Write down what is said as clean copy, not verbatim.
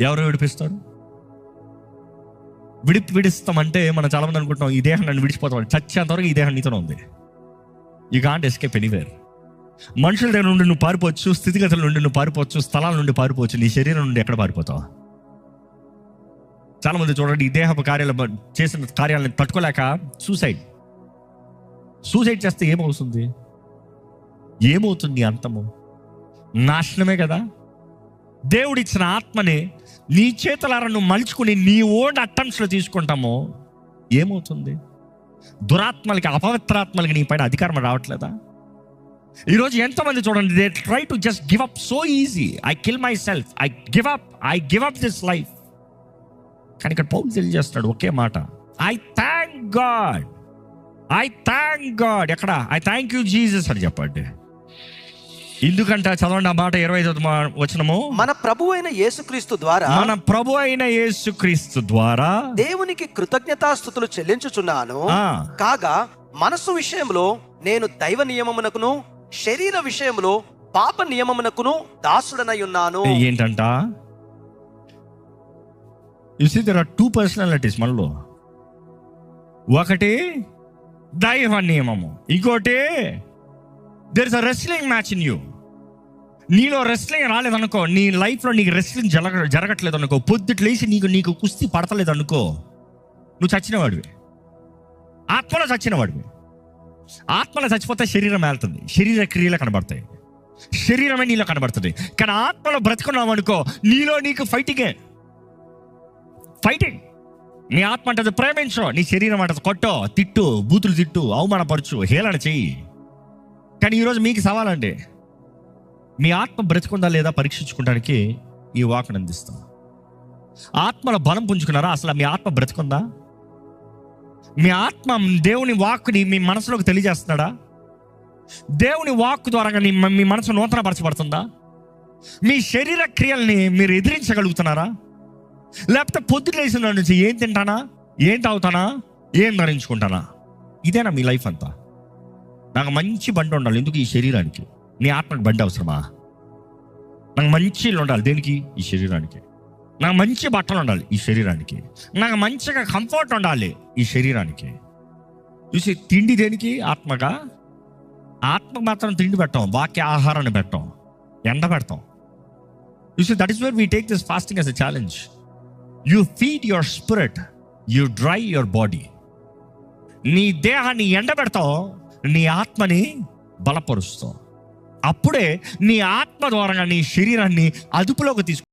ఎవరు విడిపిస్తారు? విడిస్తామంటే మనం చాలా మంది అనుకుంటున్నాం ఈ దేహం నన్ను విడిచిపోతాం, చచ్చేంత వరకు ఈ దేహం నీతోనే ఉంది. You can't escape anywhere. మనుషుల దగ్గర నుండి నువ్వు పారిపోవచ్చు, స్థితిగతుల నుండి నువ్వు పారిపోవచ్చు, స్థలాల నుండి పారిపోవచ్చు, నీ శరీరం నుండి ఎక్కడ పారిపోతావు? చాలా మంది చూడండి, ఈ దేహపు కార్యాలు చేసిన కార్యాలను తట్టుకోలేక సూసైడ్ చేస్తే ఏమవుతుంది? ఏమవుతుంది? అంతము నాశనమే కదా. దేవుడిచ్చిన ఆత్మని నీ చేతులారా నువ్వు మలుచుకుని నీ ఓన్ అటెంప్ట్స్లో తీసుకుంటామో ఏమవుతుంది? దురాత్మలకి, అపవిత్రాత్మలకి నీ పైన అధికారం రావట్లేదా? ఈరోజు ఎంతోమంది చూడండి, they try to just give up so easy. I kill my self, I give up this life. కానీ ఇక్కడ పౌలు తెలియజేస్తున్నాడు ఒకే మాట, ఐ థ్యాంక్ గాడ్. ఎక్కడ? ఐ థ్యాంక్ యూ జీసస్ అని చెప్పండి. ఎందుకంటే చదవండి ఆ మాట, 25వ వచనము. మన ప్రభు అయిన యేసుక్రీస్తు ద్వారా దేవునికి కృతజ్ఞతాస్తుతులు చెల్లించుచున్నాను. కాగా మనస్సు విషయంలో నేను దైవ నియమమునకును, శరీర విషయంలో పాప నియమమునకును దాసుడనై ఉన్నాను. ఏంటంట? You see there are two personalities మనలో. ఒకటి దైవ నియమము, ఇంకోటి there is a wrestling match in you. నీలో రెస్లింగ్ రాలేదనుకో, నీ లైఫ్లో నీకు రెస్లింగ్ జరగట్లేదు అనుకో, పొద్దుట లేచి నీకు కుస్తీ పడతలేదు అనుకో, నువ్వు చచ్చినవాడివి, ఆత్మలో చచ్చినవాడివి. ఆత్మలో చచ్చిపోతే శరీరం వెళ్తుంది, శరీర క్రియలు కనబడతాయి, శరీరమే నీలో కనబడుతుంది. కానీ ఆత్మలో బ్రతుకున్నావు అనుకో, నీలో నీకు ఫైటింగ్. నీ ఆత్మ అంటది ప్రేమించు, నీ శరీరం అంటది కొట్టో, తిట్టు, బూతులు తిట్టు, అవమానపరచు, హేళన చెయ్యి. కానీ ఈరోజు మీకు సవాలండి, మీ ఆత్మ బ్రతుకుందా లేదా పరీక్షించుకోవడానికి ఈ వాక్ను అందిస్తాం. ఆత్మలో బలం పుంజుకున్నారా? అసలు మీ ఆత్మ బ్రతుకుందా? మీ ఆత్మ దేవుని వాక్కుని మీ మనసులోకి తెలియజేస్తున్నాడా? దేవుని వాక్కు ద్వారా మీ మనసు నూతనపరచబడుతుందా? మీ శరీర క్రియల్ని మీరు ఎదిరించగలుగుతున్నారా? లేకపోతే పొద్దున్న లేచిన నుంచి ఏం తింటానా, ఏం తాగుతానా, ఏం ధరించుకుంటానా, ఇదేనా మీ లైఫ్ అంతా? నాకు మంచి బండి ఉండాలి, ఎందుకు? ఈ శరీరానికి. నీ ఆత్మకు బండి అవసరమా? నాకు మంచి ఇల్లు ఉండాలి, దేనికి? ఈ శరీరానికి. నాకు మంచి బట్టలు ఉండాలి, ఈ శరీరానికి. నాకు మంచిగా కంఫర్ట్ ఉండాలి, ఈ శరీరానికి. చూసి తిండి దేనికి? ఆత్మగా. ఆత్మకు మాత్రం తిండి పెట్టాం, వాక్య ఆహారాన్ని పెట్టాం, ఎండ పెడతాం. చూసి that is where we take this fasting as a challenge. You feed your spirit, you dry your body. నీ దేహాన్ని ఎండబెడతావు, నీ ఆత్మని బలపరుస్తావు. అప్పుడే నీ ఆత్మ ద్వారా నీ శరీరాన్ని అదుపులోకి తీసుకు